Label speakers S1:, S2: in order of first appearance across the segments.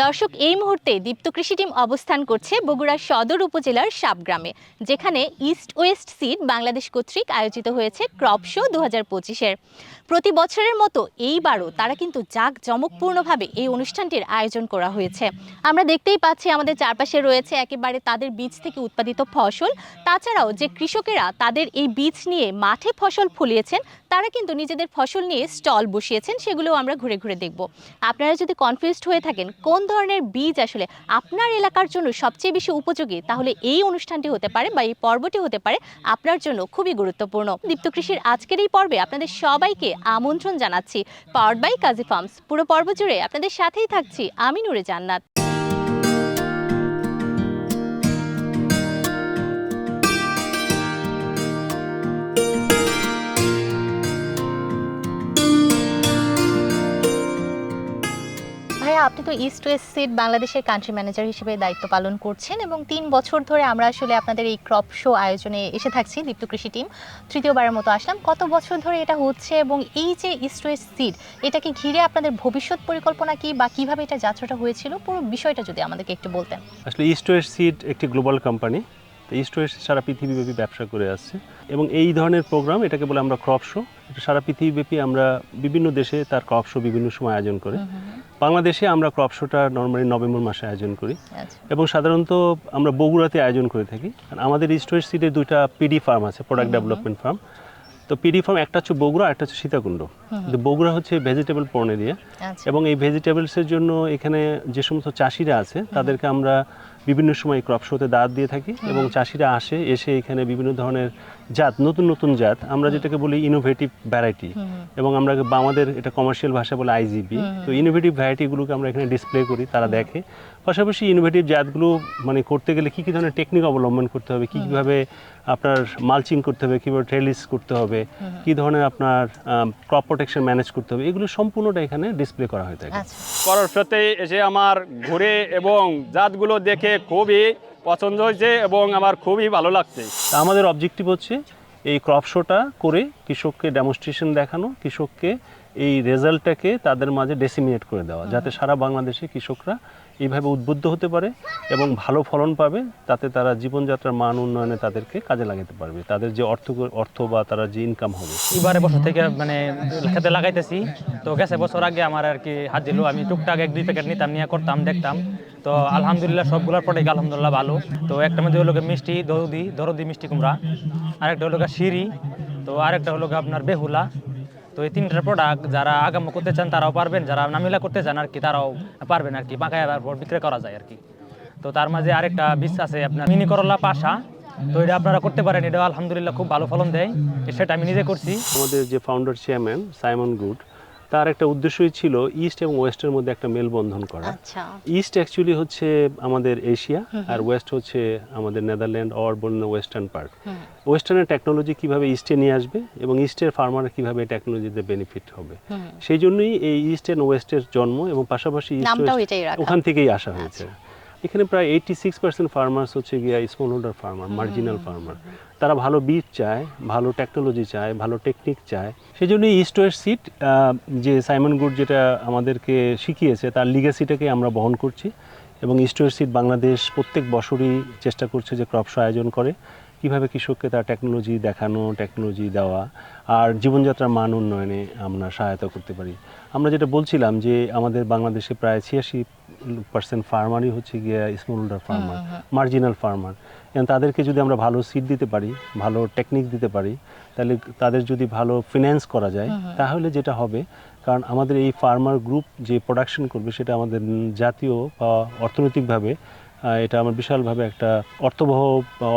S1: দর্শক, এই মুহূর্তে দীপ্ত কৃষি টিম অবস্থান করছে বগুড়া সদর উপজেলার সাবগ্রামে, যেখানে ইস্ট ওয়েস্ট সিড বাংলাদেশ কর্তৃক আয়োজিত হয়েছে ক্রপ শো 2025-এর। প্রতি বছরের মতো এইবারও তারা কিন্তু জাঁকজমকপূর্ণভাবে এই অনুষ্ঠানটির আয়োজন করা হয়েছে। আমরা দেখতেই পাচ্ছি আমাদের চারপাশে রয়েছে একেবারে তাদের বীজ থেকে উৎপাদিত ফসল। তাছাড়াও যে কৃষকেরা তাদের এই বীজ নিয়ে মাঠে ফসল ফলিয়েছেন, তারা কিন্তু নিজেদের ফসল নিয়ে স্টল বসিয়েছেন, সেগুলো আমরা ঘুরে ঘুরে দেখব। আপনারা যদি কনফিউজড হয়ে থাকেন কোন ধরনের বীজ আসলে আপনার এলাকার জন্য সবচেয়ে বেশি উপযোগী, তাহলে এই অনুষ্ঠানটি হতে পারে বা এই পর্বটি হতে পারে আপনার জন্য খুবই গুরুত্বপূর্ণ। দীপ্ত কৃষির আজকের এই পর্বে আপনাদের সবাইকে আমন্ত্রণ জানাচ্ছি পাওয়ার্ড বাই কাজী ফার্মস। পুরো পর্ব জুড়ে আপনাদের সাথেই থাকছি আমি নূরে জান্নাত। আপনি তো ইস্ট ওয়েস্ট সিড বাংলাদেশের কান্ট্রি ম্যানেজার হিসেবে দায়িত্ব পালন করছেন এবং 3 বছর ধরে আমরা আসলে আপনাদের এই ক্রপ শো আয়োজনে এসে থাকছি। দীপ্ত কৃষি টিম তৃতীয়বারের মতো আসলাম। কত বছর ধরে এটা হচ্ছে এবং এই যে ইস্ট ওয়েস্ট সিড, এটাকে ঘিরে আপনাদের ভবিষ্যৎ পরিকল্পনা কি বা কিভাবে এটা যাত্রাটা হয়েছিল, পুরো বিষয়টা যদি আমাদেরকে একটু বলতেন।
S2: আসলে ইস্ট ওয়েস্ট সিড একটি গ্লোবাল কোম্পানি। ইস্ট ওয়েস্ট সারা পৃথিবীব্যাপী ব্যবসা করে আসছে এবং এই ধরনের প্রোগ্রাম, এটাকে বলে আমরা ক্রপ শো। এটা সারা পৃথিবীব্যাপী আমরা বিভিন্ন দেশে তার ক্রপ শো বিভিন্ন সময় আয়োজন করে। বাংলাদেশে আমরা ক্রপ শোটা নর্মালি নভেম্বর মাসে আয়োজন করি এবং সাধারণত আমরা বগুড়াতে আয়োজন করে থাকি। আমাদের ইস্ট ওয়েস্ট সিডের 2টা পিডি ফার্ম আছে, প্রোডাক্ট ডেভেলপমেন্ট ফার্ম। তো পিডি ফার্ম একটা হচ্ছে বগুড়া, একটা হচ্ছে সীতাকুণ্ড। কিন্তু বগুড়া হচ্ছে ভেজিটেবল পণ্য এরিয়া এবং এই ভেজিটেবলসের জন্য এখানে যে সমস্ত চাষিরা আছে তাদেরকে আমরা বিভিন্ন সময় ক্রপ শোতে দাঁত দিয়ে থাকি এবং চাষিরা এসে এখানে বিভিন্ন ধরনের জাত, নতুন নতুন জাত, আমরা যেটাকে বলি ইনোভেটিভ ভ্যারাইটি, এবং আমরা আমাদের এটা কমার্শিয়াল ভাষা বলে আইজিবি। তো ইনোভেটিভ ভ্যারাইটিগুলোকে আমরা এখানে ডিসপ্লে করি, তারা দেখে। পাশাপাশি ইনোভেটিভ জাতগুলো মানে করতে গেলে কী কী ধরনের টেকনিক অবলম্বন করতে হবে, কীভাবে আপনার মালচিং করতে হবে, কীভাবে ট্রেলিস করতে হবে, কী ধরনের আপনার ক্রপ প্রোটেকশন ম্যানেজ করতে হবে, এগুলো সম্পূর্ণটা এখানে ডিসপ্লে করা হয়ে থাকে।
S3: করার সাথে এসে আমার ঘুরে এবং জাতগুলো দেখে খুবই পছন্দ হয়েছে এবং আমার খুবই ভালো লাগছে।
S2: আমাদের অবজেক্টিভ হচ্ছে এই ক্রপ শোটা করে কৃষককে ডেমনস্ট্রেশন দেখানো, কৃষককে এই রেজাল্টটাকে তাদের মাঝে ডেসিমিনেট করে দেওয়া, যাতে সারা বাংলাদেশে কৃষকরা এইভাবে উদ্বুদ্ধ হতে পারে এবং ভালো ফলন পাবে, তাতে তারা জীবনযাত্রার মান উন্নয়নে তাদেরকে কাজে লাগাতে পারবে, তাদের যে অর্থ বা তারা যে ইনকাম হবে।
S4: এবারে বছর থেকে মানে খেতে লাগাইতেছি। তো গেছে বছর আগে আমার আর কি হাত দিল, আমি টুকটাক 1-2 প্যাকেট নিতাম, নিয়ে করতাম, দেখতাম। তো আলহামদুলিল্লাহ সবগুলোর প্রোডাক্ট আলহামদুলিল্লাহ ভালো। তো একটা মধ্যে হলো মিষ্টি দরদি মিষ্টি কুমড়া, আরেকটা হলো শিরি, তো আরেকটা হলো আপনার বেহুলা। তো এই 3টার প্রোডাক্ট যারা আগাম করতে চান তারাও পারবেন, যারা নামিলা করতে চান আর কি তারাও পারবেন আর কি, পাকায় পর বিক্রয় করা যায় আর কি। তো তার মাঝে আরেকটা বীজ আছে আপনার মিনি করলা পাশা, তো এটা আপনারা করতে পারেন, এটা আলহামদুলিল্লাহ খুব ভালো ফলন দেয়, সেটা আমি নিজে করছি।
S2: আমাদের যে ফাউন্ডার চেয়ারম্যান সাইমন গুড, তার একটা উদ্দেশ্যই ছিল ইস্ট এবং ওয়েস্টের মধ্যে একটা মেলবন্ধন করা। ইস্ট অ্যাকচুয়ালি হচ্ছে আমাদের এশিয়া, আর ওয়েস্ট হচ্ছে আমাদের নেদারল্যান্ড অর বলুন ওয়েস্টার্ন পার্ট। ওয়েস্টার্নের টেকনোলজি কিভাবে ইস্টে নিয়ে আসবে এবং ইস্টের ফার্মাররা কিভাবে এই টেকনোলজিতে বেনিফিট হবে, সেই জন্যই এই ইস্ট অ্যান্ড ওয়েস্টের জন্ম এবং পাশাপাশি ওখান থেকেই আসা হয়েছে। এখানে প্রায় 86% ফার্মার্স হচ্ছে গিয়া small holder farmer, marginal farmer. তারা ভালো বীজ চায়, ভালো টেকনোলজি চায়, ভালো টেকনিক চায়। সেই জন্যই ইস্ট ওয়েস্ট সিড যে সাইমন গুড যেটা আমাদেরকে শিখিয়েছে, তার লিগ্যাসিটাকে আমরা বহন করছি এবং ইস্ট ওয়েস্ট সিড বাংলাদেশ প্রত্যেক বছরই চেষ্টা করছে যে ক্রপ শো আয়োজন করে, কীভাবে কৃষককে তার টেকনোলজি দেখানো, টেকনোলজি দেওয়া আর জীবনযাত্রার মান উন্নয়নে আমরা সহায়তা করতে পারি। আমরা যেটা বলছিলাম যে আমাদের বাংলাদেশে প্রায় 86% ফার্মারই হচ্ছে গিয়ে small holder farmer, marginal farmer. এবং তাদেরকে যদি আমরা ভালো সিড দিতে পারি, ভালো টেকনিক দিতে পারি, তাহলে তাদের যদি ভালো ফিন্যান্স করা যায়, তাহলে যেটা হবে, কারণ আমাদের এই ফার্মার গ্রুপ যে প্রোডাকশন করবে সেটা আমাদের জাতীয় বা অর্থনৈতিকভাবে এটা আমার বিশালভাবে একটা অর্থবহ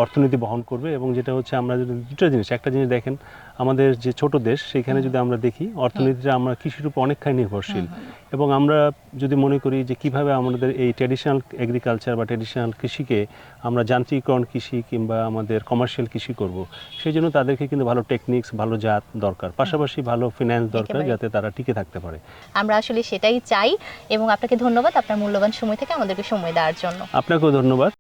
S2: অর্থনীতি বহন করবে। এবং যেটা হচ্ছে আমরা যদি দুটো জিনিস, একটা জিনিস দেখেন, আমাদের যে ছোট দেশ সেখানে যদি আমরা দেখি অর্থনীতিটা আমরা কৃষির উপর অনেকখানি নির্ভরশীল, এবং আমরা যদি মনে করি যে কিভাবে আমাদের এই ট্র্যাডিশনাল এগ্রিকালচার বা ট্র্যাডিশনাল কৃষিকে আমরা যান্ত্রিকরণ কৃষি কিংবা আমাদের কমার্শিয়াল কৃষি করব, সেই জন্য তাদেরকে কিন্তু ভালো টেকনিক্স, ভালো জাত দরকার, পাশাপাশি ভালো ফিন্যান্স দরকার, যাতে তারা টিকে থাকতে পারে।
S1: আমরা আসলে সেটাই চাই এবং আপনাকে ধন্যবাদ আপনার মূল্যবান সময় থেকে আমাদেরকে সময় দেওয়ার জন্য।
S2: আপনাকেও ধন্যবাদ।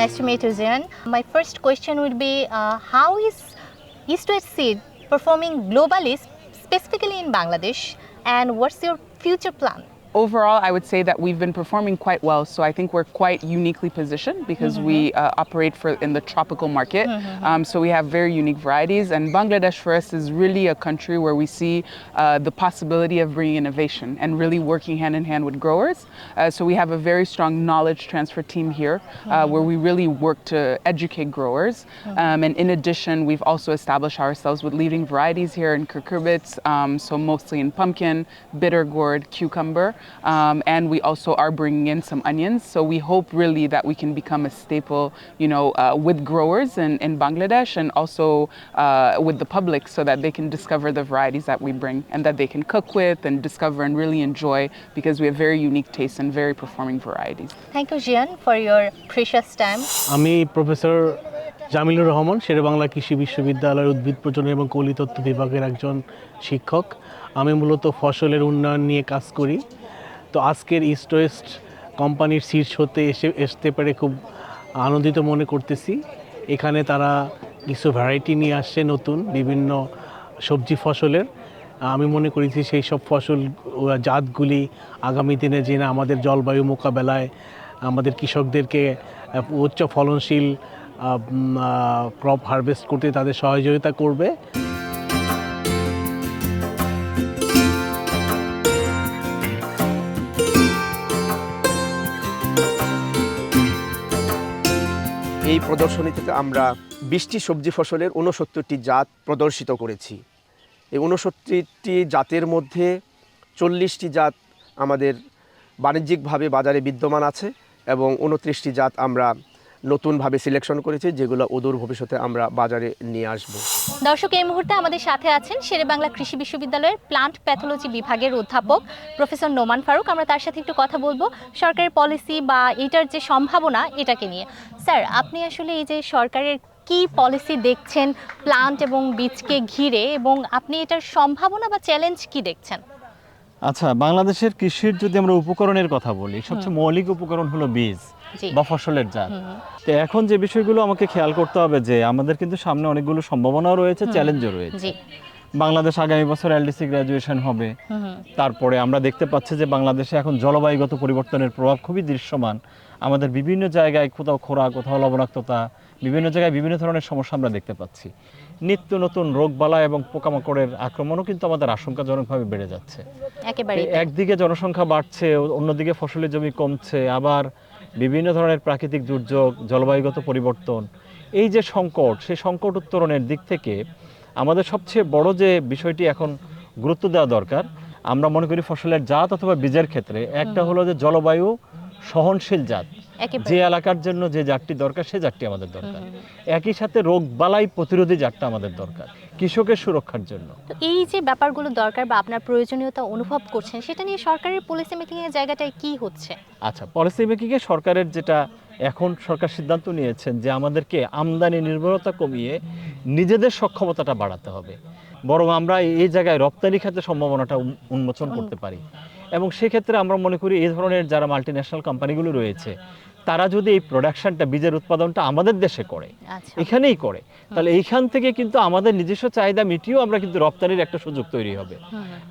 S1: Nice to meet you, Zian. My first question would be, how is East West Seed performing globally, specifically in Bangladesh, and what's your future plan?
S5: Overall, I would say that we've been performing quite well. So I think we're quite uniquely positioned because we operate in the tropical market. So we have very unique varieties. And Bangladesh for us is really a country where we see the possibility of bringing innovation and really working hand in hand with growers. So we have a very strong knowledge transfer team here where we really work to educate growers. And in addition, we've also established ourselves with leading varieties here in cucurbits, so mostly in pumpkin, bitter gourd, cucumber. And we also are bringing in some onions. So we hope really that we can become a staple, with growers in Bangladesh and also with the public so that they can discover the varieties that we bring and that they can cook with and discover and really enjoy because we have very unique tastes and very performing varieties.
S1: Thank you, Jian, for your precious time.
S6: আমি professor Jamilur Rahman Sherebangla কৃষি বিশ্ববিদ্যালয়ের উদ্ভিদ প্রজনন এবং কলিতত্ত্ব বিভাগের একজন শিক্ষক। আমি মূলত ফসলের উন্নয়ন নিয়ে কাজ করি। তো আজকের ইস্ট ওয়েস্ট কোম্পানির শীর্ষ হতে আসতে পেরে খুব আনন্দিত মনে করতেছি। এখানে তারা কিছু ভ্যারাইটি নিয়ে আসছে নতুন বিভিন্ন সবজি ফসলের। আমি মনে করেছি সেই সব ফসল জাতগুলি আগামী দিনে যেন আমাদের জলবায়ু মোকাবেলায় আমাদের কৃষকদেরকে উচ্চ ফলনশীল ক্রপ হারভেস্ট করতে তাদের সহযোগিতা করবে।
S7: এই প্রদর্শনী থেকে আমরা 20টি সবজি ফসলের 69টি জাত প্রদর্শিত করেছি। এই 69টি জাতের মধ্যে 40টি জাত আমাদের বাণিজ্যিকভাবে বাজারে বিদ্যমান আছে এবং 29টি জাত আমরা নতুনভাবে সিলেকশন করেছি যেগুলো অদূর ভবিষ্যতে আমরা বাজারে নিয়ে আসব।
S1: দর্শক, এই মুহূর্তে আমাদের সাথে আছেন শেরেবাংলা কৃষি বিশ্ববিদ্যালয়ের প্লান্ট প্যাথোলজি বিভাগের অধ্যাপক প্রফেসর নোমান ফারুক। আমরা তার সাথে একটু কথা বলবো সরকারের পলিসি বা এটার যে সম্ভাবনা এটাকে নিয়ে। স্যার, আপনি আসলে এই যে সরকারের কি পলিসি দেখছেন প্লান্ট এবং বীজকে ঘিরে, এবং আপনি এটার সম্ভাবনা বা চ্যালেঞ্জ কি দেখছেন?
S8: আচ্ছা, বাংলাদেশের কৃষির যদি আমরা উপকরণের কথা বলি, সবচেয়ে মৌলিক উপকরণ হলো বীজ বা ফসলের জাত। তো এখন যে বিষয়গুলো আমাকে খেয়াল করতে হবে যে আমাদের কিন্তু সামনে অনেকগুলো সম্ভাবনাও রয়েছে, চ্যালেঞ্জও রয়েছে। বাংলাদেশ আগামী বছর এলডিসি গ্র্যাজুয়েশন হবে। তারপরে আমরা দেখতে পাচ্ছি যে বাংলাদেশে এখন জলবায়ুগত পরিবর্তনের প্রভাব খুবই দৃশ্যমান। আমাদের বিভিন্ন জায়গায় কোথাও খরা, কোথাও লবণাক্ততা, বিভিন্ন জায়গায় বিভিন্ন ধরনের সমস্যা আমরা দেখতে পাচ্ছি। নিত্য নতুন রোগবালা এবং পোকামাকড়ের আক্রমণও কিন্তু আমাদের আশঙ্কাজনকভাবে বেড়ে যাচ্ছে। একদিকে জনসংখ্যা বাড়ছে, অন্যদিকে ফসলের জমি কমছে, আবার বিভিন্ন ধরনের প্রাকৃতিক দুর্যোগ, জলবায়ুগত পরিবর্তন, এই যে সংকট, সেই সংকট উত্তরণের দিক থেকে আমাদের সবচেয়ে বড় যে বিষয়টি এখন গুরুত্ব দেওয়া দরকার, আমরা মনে করি ফসলের জাত অথবা বীজের ক্ষেত্রে একটা হলো যে জলবায়ু সহনশীল জাত, যে এলাকার জন্য যে জাতটি দরকার সে জাতটি আমাদের দরকার। একই সাথে রোগ বালাই প্রতিরোধী জাতটা আমাদের দরকার কৃষকের সুরক্ষার জন্য।
S1: এই যে ব্যাপারগুলো দরকার বা আপনার প্রয়োজনীয়তা অনুভব করছেন, সেটা নিয়ে সরকারের পলিসি মেকিং এর জায়গাটায় কি হচ্ছে?
S8: আচ্ছা, পলিসি মেকিং এ সরকারের যেটা এখন সরকার সিদ্ধান্ত নিয়েছেন যে আমাদেরকে আমদানি নির্ভরতা কমিয়ে নিজেদের সক্ষমতাটা বাড়াতে হবে, বরং আমরা এই জায়গায় রপ্তানি খাতে সম্ভাবনাটা উন্মোচন করতে পারি। এবং সেক্ষেত্রে আমরা মনে করি এই ধরনের যারা মাল্টিন্যাশনাল কোম্পানিগুলো রয়েছে তারা যদি এই প্রোডাকশনটা, বীজের উৎপাদনটা আমাদের দেশে করে, এখানেই করে, তাহলে এইখান থেকে কিন্তু আমাদের নিজস্ব চাহিদা মিটিয়েও আমরা কিন্তু রপ্তানির একটা সুযোগ তৈরি হবে।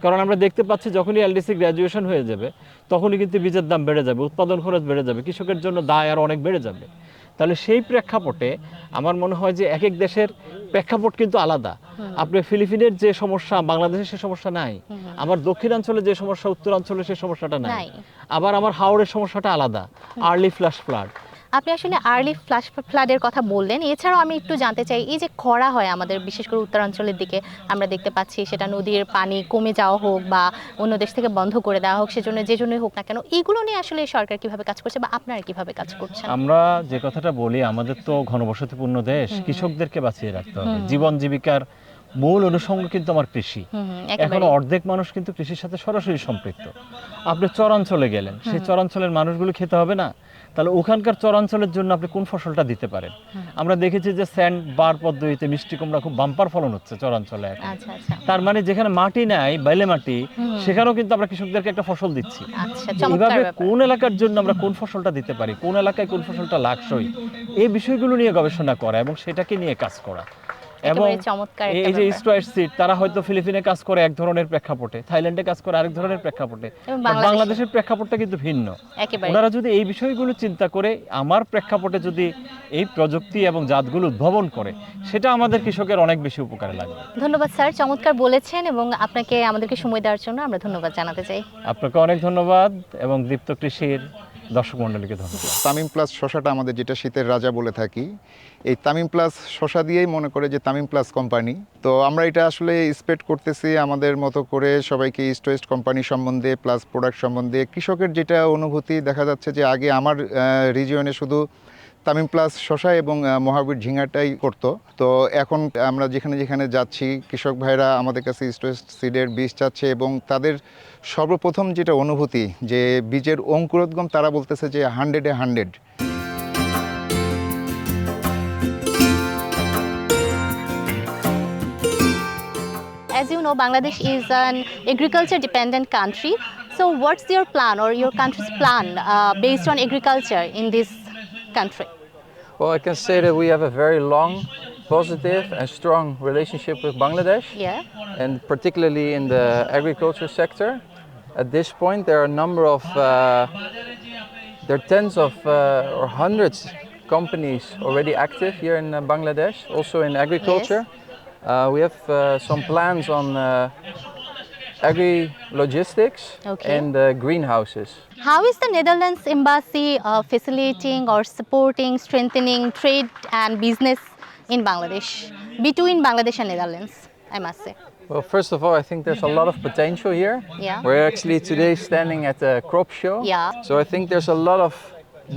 S8: কারণ আমরা দেখতে পাচ্ছি যখনই এলডিসি গ্র্যাজুয়েশন হয়ে যাবে তখনই কিন্তু বীজের দাম বেড়ে যাবে, উৎপাদন খরচ বেড়ে যাবে, কৃষকের জন্য দায় আর অনেক বেড়ে যাবে। তাহলে সেই প্রেক্ষাপটে আমার মনে হয় যে এক এক দেশের প্রেক্ষাপট কিন্তু আলাদা। আপনি ফিলিপিনের যে সমস্যা বাংলাদেশে সে সমস্যা নাই, আমার দক্ষিণাঞ্চলে যে সমস্যা উত্তরাঞ্চলে সে সমস্যাটা নাই, আবার আমার হাওড়ের সমস্যাটা আলাদা, আর্লি ফ্ল্যাশ ফ্লাড।
S1: আপনি আসলে আর্লি ফ্ল্যাশ ফ্লাডের কথা বললেন, এছাড়াও আমি একটু জানতে চাই এই যে খরা হয় আমাদের বিশেষ করে উত্তরাঞ্চলের দিকে আমরা দেখতে পাচ্ছি, সেটা নদীর পানি কমে যাওয়া হোক বা অন্য দেশ থেকে বন্ধ করে দেওয়া হোক, সেজন্য যে জন্যই হোক না কেন, এইগুলো নিয়ে আসলে সরকার কিভাবে কাজ করছে বা আপনারা কিভাবে কাজ করছেন?
S8: আমরা যে কথাটা বলি, আমাদের তো ঘনবসতিপূর্ণ দেশ, কৃষকদেরকে বাঁচিয়ে রাখতে হবে। জীবন জীবিকার মূল অনুষঙ্গ কিন্তু আমার কৃষি। এখন অর্ধেক মানুষ কিন্তু কৃষির সাথে সরাসরি সম্পৃক্ত। আপনি চরাঞ্চলে গেলেন, সেই চরাঞ্চলের মানুষগুলো খেতে হবে না, তাহলে ওখানকার চরাঞ্চলের জন্য আপনি কোন ফসলটা দিতে পারেন? আমরা দেখেছি যে স্যান্ড বার পদ্ধতিতে মিষ্টি কুমড়া খুব বাম্পার ফলন হচ্ছে চরাঞ্চলে। তার মানে যেখানে মাটি নাই, বাইলে মাটি, সেখানেও কিন্তু আমরা কৃষকদেরকে একটা ফসল দিচ্ছি। এইভাবে কোন এলাকার জন্য আমরা কোন ফসলটা দিতে পারি, কোন এলাকায় কোন ফসলটা লাভজনক, এই বিষয়গুলো নিয়ে গবেষণা করা এবং সেটাকে নিয়ে কাজ করা। এবং
S1: একেবারে চমৎকার একটা
S8: এই যে
S1: ব্যাপার।
S8: ইস্ট ওয়েস্ট সিড তারা হয়তো ফিলিপিনে কাজ করে এক ধরনের প্রেক্ষাপটে, থাইল্যান্ডে কাজ করে আরেক ধরনের প্রেক্ষাপটে,
S1: এবং
S8: But
S1: বাংলাদেশে।
S8: বাংলাদেশের প্রেক্ষাপটটা কিন্তু ভিন্ন।
S1: একেবারে
S8: ওনারা যদি এই বিষয়গুলো চিন্তা করে আমার প্রেক্ষাপটে যদি এই প্রযুক্তি এবং জাতগুলো উদ্ভাবন করে, সেটা আমাদের কৃষকের অনেক বেশি উপকারে লাগবে।
S1: ধন্যবাদ স্যার, চমৎকার বলেছেন এবং আপনাকে আমাদেরকে সময় দেওয়ার জন্য আমরা ধন্যবাদ জানাতে চাই।
S8: আপনাকে অনেক ধন্যবাদ এবং দীপ্ত কৃষির দর্শক মণ্ডলীকে ধন্যবাদ।
S9: তামিম প্লাস শশাটা আমাদের যেটা শীতের রাজা বলে থাকি, এই তামিম প্লাস শশা দিয়েই মনে করে যে তামিম প্লাস কোম্পানি। তো আমরা এটা আসলে স্প্রেড করতেছি আমাদের মতো করে সবাইকে, ইস্ট ওয়েস্ট কোম্পানি সম্বন্ধে প্লাস প্রোডাক্ট সম্বন্ধে। কৃষকের যেটা অনুভূতি দেখা যাচ্ছে যে আগে আমার রিজিয়নে শুধু তামিম প্লাস শশা এবং মহাবীর ঝিঙ্গাটাই করতো, তো এখন আমরা যেখানে যেখানে যাচ্ছি কৃষক ভাইরা আমাদের কাছে ইস্ট ওয়েস্ট সিডের বীজ চাচ্ছে এবং তাদের সর্বপ্রথম যেটা অনুভূতি যে বীজের অঙ্কুরোদ্গম তারা বলতেছে যে 100-এ 100।
S1: As you know, Bangladesh is an agriculture dependent country. So what's your plan or your country's plan based on agriculture in this country?
S10: Well, I can say that we have a very long, positive and strong relationship with Bangladesh,
S1: Yeah.
S10: and particularly in the agriculture sector. At this point, there are a number of, there are tens of or hundreds companies already active here in Bangladesh, also in agriculture. We have some plans on agri-logistics
S1: Okay.
S10: and greenhouses.
S1: How is the Netherlands embassy facilitating or supporting, strengthening trade and business in Bangladesh, between Bangladesh and Netherlands, I must say?
S10: Well, first of all, I think there's a lot of potential here.
S1: Yeah.
S10: We're actually today standing at the crop show.
S1: Yeah.
S10: So I think there's a lot of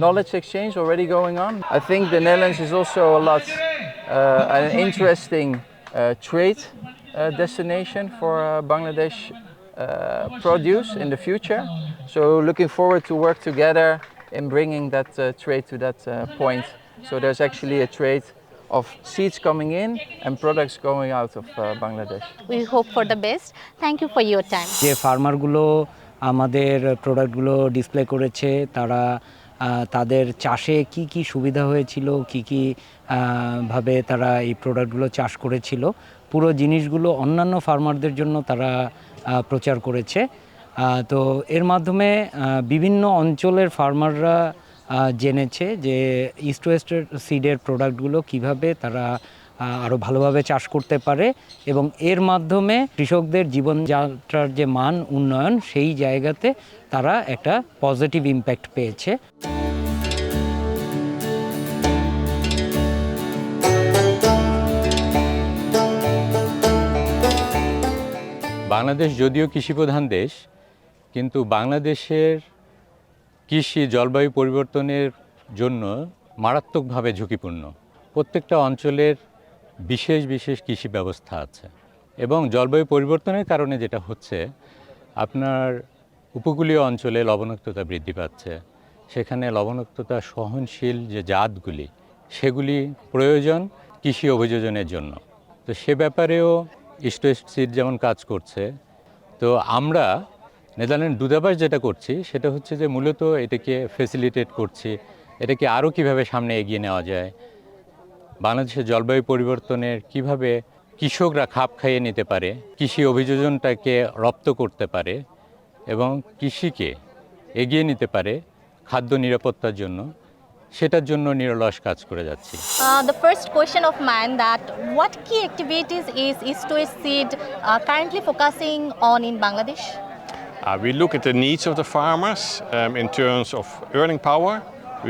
S10: knowledge exchange already going on. I think the Netherlands is also a lot an interesting trade destination for Bangladesh produce in the future. So looking forward to work together in bringing that trade to that point. So there's actually a trade of seeds coming in and products going out of Bangladesh.
S1: We hope for the best. Thank you for your time.
S11: যে ফার্মারগুলো আমাদের প্রোডাক্টগুলো display করেছে, তারা তাদের চাষে কি কি সুবিধা হয়েছিল, কি কি ভাবে তারা এই প্রোডাক্টগুলো চাষ করেছিল, পুরো জিনিসগুলো অন্যান্য ফার্মারদের জন্য তারা প্রচার করেছে। তো এর মাধ্যমে বিভিন্ন অঞ্চলের ফার্মাররা জেনেছে যে ইস্ট ওয়েস্ট সিডের প্রোডাক্টগুলো কিভাবে তারা আরও ভালোভাবে চাষ করতে পারে এবং এর মাধ্যমে কৃষকদের জীবনযাত্রার যে মান উন্নয়ন সেই জায়গাতে তারা একটা পজিটিভ ইম্প্যাক্ট পেয়েছে।
S12: বাংলাদেশ যদিও কৃষিপ্রধান দেশ, কিন্তু বাংলাদেশের কৃষি জলবায়ু পরিবর্তনের জন্য মারাত্মকভাবে ঝুঁকিপূর্ণ। প্রত্যেকটা অঞ্চলের বিশেষ বিশেষ কৃষি ব্যবস্থা আছে এবং জলবায়ু পরিবর্তনের কারণে যেটা হচ্ছে, আপনার উপকূলীয় অঞ্চলে লবণাক্ততা বৃদ্ধি পাচ্ছে। সেখানে লবণাক্ততা সহনশীল যে জাতগুলি, সেগুলি প্রয়োজন কৃষি অভিযোজনের জন্য। তো সে ব্যাপারেও ইস্ট ওয়েস্ট সিড যেমন কাজ করছে, তো আমরা নেদারল্যান্ড দূতাবাস যেটা করছি সেটা হচ্ছে যে মূলত এটাকে ফেসিলিটেট করছি, এটাকে আরও কিভাবে সামনে এগিয়ে নেওয়া যায়, বাংলাদেশের জলবায়ু পরিবর্তনের কিভাবে কৃষকরা খাপ খাইয়ে নিতে পারে, কৃষি অভিযোজনটাকে রপ্ত করতে পারে এবং কৃষিকে এগিয়ে নিতে পারে খাদ্য নিরাপত্তার জন্য, সেটার জন্য নিরলস কাজ করে যাচ্ছি।
S1: The first question of mine, that what key activities is East West Seed currently focusing on in Bangladesh?
S13: We look at the needs of the farmers in terms of earning power.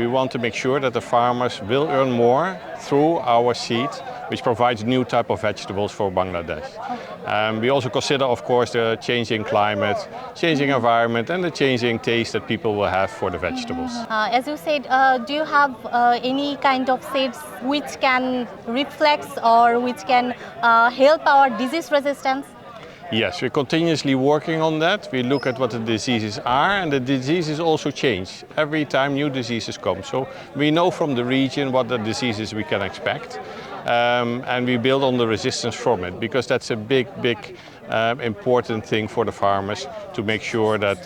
S13: We want to make sure that the farmers will earn more through our seed, which provides new type of vegetables for Bangladesh. We also consider, of course, the changing climate, changing environment, and the changing taste that people will have for the vegetables.
S1: As you said, do you have any kind of seeds which can reflect or which can help our disease resistance?
S13: Yes, we're continuously working on that. We look at what the diseases are, and the diseases also change. Every time new diseases come. So we know from the region what the diseases we can expect. and we build on the resistance from it, because that's a big important thing for the farmers to make sure that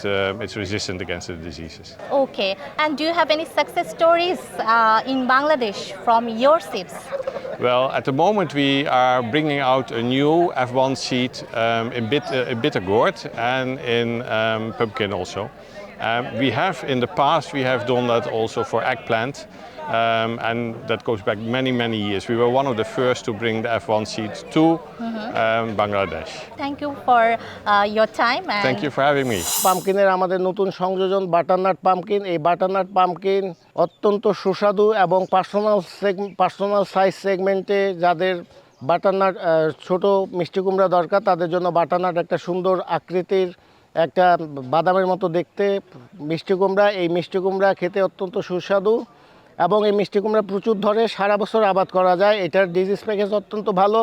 S13: it's resistant against the diseases.
S1: Okay, and do you have any success stories in Bangladesh from your seeds?
S13: Well, at the moment we are bringing out a new F1 seed in bitter gourd and in pumpkin also. We have in the past, we have done that also for eggplant, and that goes back many years. We were one of the first to bring the F1 seeds to Bangladesh.
S1: Thank you for your time. And
S13: thank you for having me.
S14: পামকিনের আমাদের নতুন সংযোজন butternut pumpkin. এই butternut pumpkin অত্যন্ত সুস্বাদু এবং personal size সেগমেন্টে যাদের butternut ছোট মিষ্টি কুমড়া দরকার, তাদের জন্য বাটারনাট একটা সুন্দর আকৃতির, একটা বাদামের মতো দেখতে মিষ্টি কুমড়া। এই মিষ্টি কুমড়া খেতে অত্যন্ত সুস্বাদু এবং এই মিষ্টি কুমড়া প্রচুর ধরে, সারা বছর আবাদ করা যায়। এটার ডিজিজ প্যাকেজ অত্যন্ত ভালো।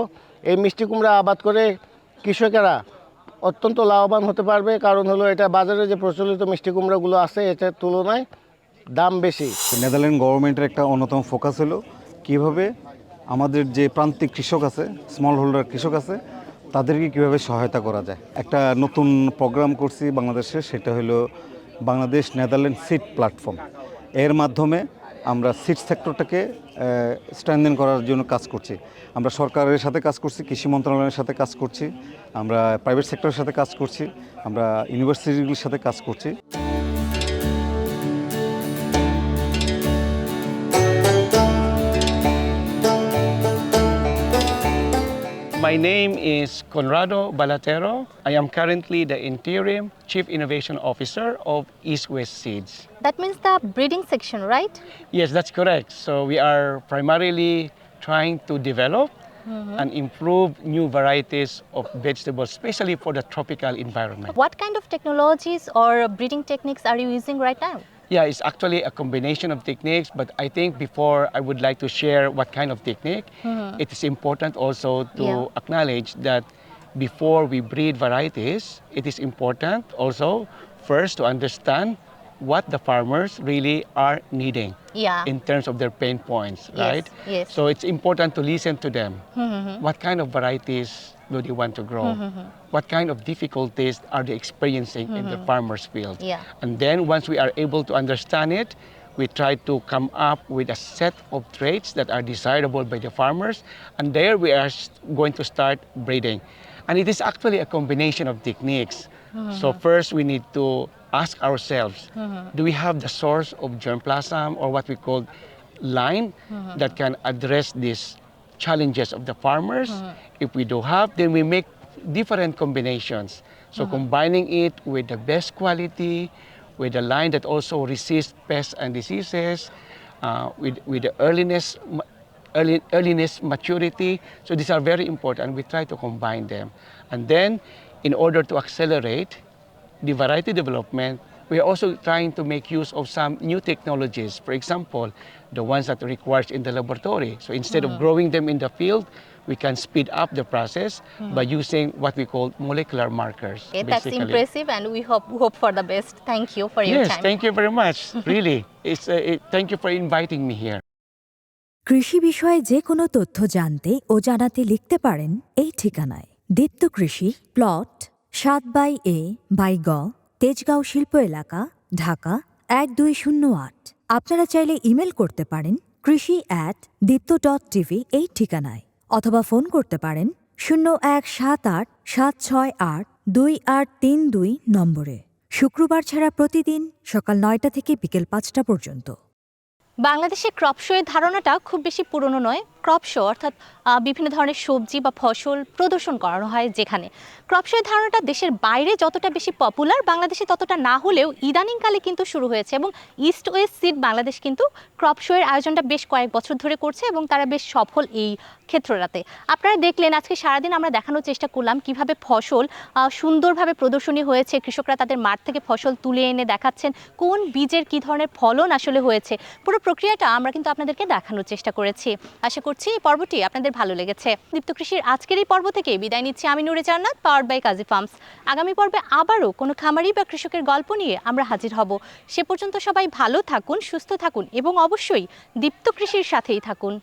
S14: এই মিষ্টি কুমড়া আবাদ করে কৃষকেরা অত্যন্ত লাভবান হতে পারবে, কারণ হলো এটা বাজারে যে প্রচলিত মিষ্টি কুমড়াগুলো আছে এটার তুলনায় দাম বেশি।
S15: নেদারল্যান্ড গভর্নমেন্টের একটা অন্যতম ফোকাস হলো কীভাবে আমাদের যে প্রান্তিক কৃষক আছে, স্মল হোল্ডার কৃষক আছে, তাদেরকে কীভাবে সহায়তা করা যায়। একটা নতুন প্রোগ্রাম করছি বাংলাদেশে, সেটা হলো বাংলাদেশ নেদারল্যান্ড সিড প্ল্যাটফর্ম। এর মাধ্যমে আমরা সিড সেক্টরটাকে স্ট্রেনথেন করার জন্য কাজ করছি। আমরা সরকারের সাথে কাজ করছি, কৃষি মন্ত্রণালয়ের সাথে কাজ করছি, আমরা প্রাইভেট সেক্টরের সাথে কাজ করছি, আমরা ইউনিভার্সিটিগুলোর সাথে কাজ করছি।
S16: My name is Conrado Balatero. I am currently the Interim Chief Innovation Officer of East West Seeds.
S1: That means the breeding section, right?
S16: Yes, that's correct. So we are primarily trying to develop and improve new varieties of vegetables, especially for the tropical environment.
S1: What kind of technologies or breeding techniques are you using right now?
S16: Yeah, it's actually a combination of techniques, but I think before I would like to share what kind of technique, it is important also to acknowledge that before we breed varieties, it is important also first to understand what the farmers really are needing in terms of their pain points, right?
S1: Yes.
S16: So it's important to listen to them. What kind of varieties do they want to grow? What kind of difficulties are they experiencing in the farmer's field? And then once we are able to understand it, we try to come up with a set of traits that are desirable by the farmers, and there we are going to start breeding. And it is actually a combination of techniques. So first we need to ask ourselves, do we have the source of germplasm, or what we call line, that can address these challenges of the farmers? If we do have, then we make different combinations. So combining it with the best quality, with a line that also resists pests and diseases, with the earliness maturity. So these are very important. We try to combine them. And then in order to accelerate the variety development, we are also trying to make use of some new technologies. For example, the ones that are required in the laboratory. So instead of growing them in the field, we can speed up the process by using what we call molecular markers.
S1: Okay, that's impressive, and we hope for the best. Thank you for your time.
S16: Yes, thank you very much. Really, thank you for inviting me here.
S17: কৃষি বিষয়ে যে কোনো তথ্য জানতে ও জানাতে লিখতে পারেন এই ঠিকানায়। দীপ্ত কৃষি, প্লট 7/A/গ, তেজগাঁও শিল্প এলাকা, ঢাকা 1208। আপনারা চাইলে ইমেল করতে পারেন krishi@dipto.tv এই ঠিকানায়, অথবা ফোন করতে পারেন 0178-768-2832 নম্বরে। শুক্রবার ছাড়া প্রতিদিন সকাল 9টা থেকে বিকেল 5টা পর্যন্ত।
S1: বাংলাদেশে ক্রপ শো এর ধারণাটা খুব বেশি পুরনো নয়। ক্রপ শো অর্থাৎ বিভিন্ন ধরনের সবজি বা ফসল প্রদর্শন করানো হয় যেখানে। ক্রপ শো এর ধারণাটা দেশের বাইরে যতটা বেশি পপুলার, বাংলাদেশে ততটা না হলেও ইদানিংকালে কিন্তু শুরু হয়েছে, এবং ইস্ট ওয়েস্ট সিড বাংলাদেশ কিন্তু ক্রপ শো এর আয়োজনটা বেশ কয়েক বছর ধরে করছে এবং তারা বেশ সফল এই ক্ষেত্রটাতে। আপনারা দেখলেন আজকে সারাদিন আমরা দেখানোর চেষ্টা করলাম কিভাবে ফসল সুন্দরভাবে প্রদর্শনী হয়েছে। কৃষকরা তাদের মাঠ থেকে ফসল তুলে এনে দেখাচ্ছেন কোন বীজের কী ধরনের ফলন আসলে হয়েছে। পুরো প্রক্রিয়াটা আমরা কিন্তু আপনাদেরকে দেখানোর চেষ্টা করেছি। আশা করছি এই পর্বটি আপনাদের ভালো লেগেছে। দীপ্ত কৃষির আজকের এই পর্ব থেকে বিদায় নিচ্ছি আমি নূরে জান্নাত, পাওয়ার্ড বাই কাজী ফার্মস। আগামী পর্বে আবারও কোনো খামারি বা কৃষকের গল্প নিয়ে আমরা হাজির হব। সে পর্যন্ত সবাই ভালো থাকুন, সুস্থ থাকুন এবং অবশ্যই দীপ্ত কৃষির সাথেই থাকুন।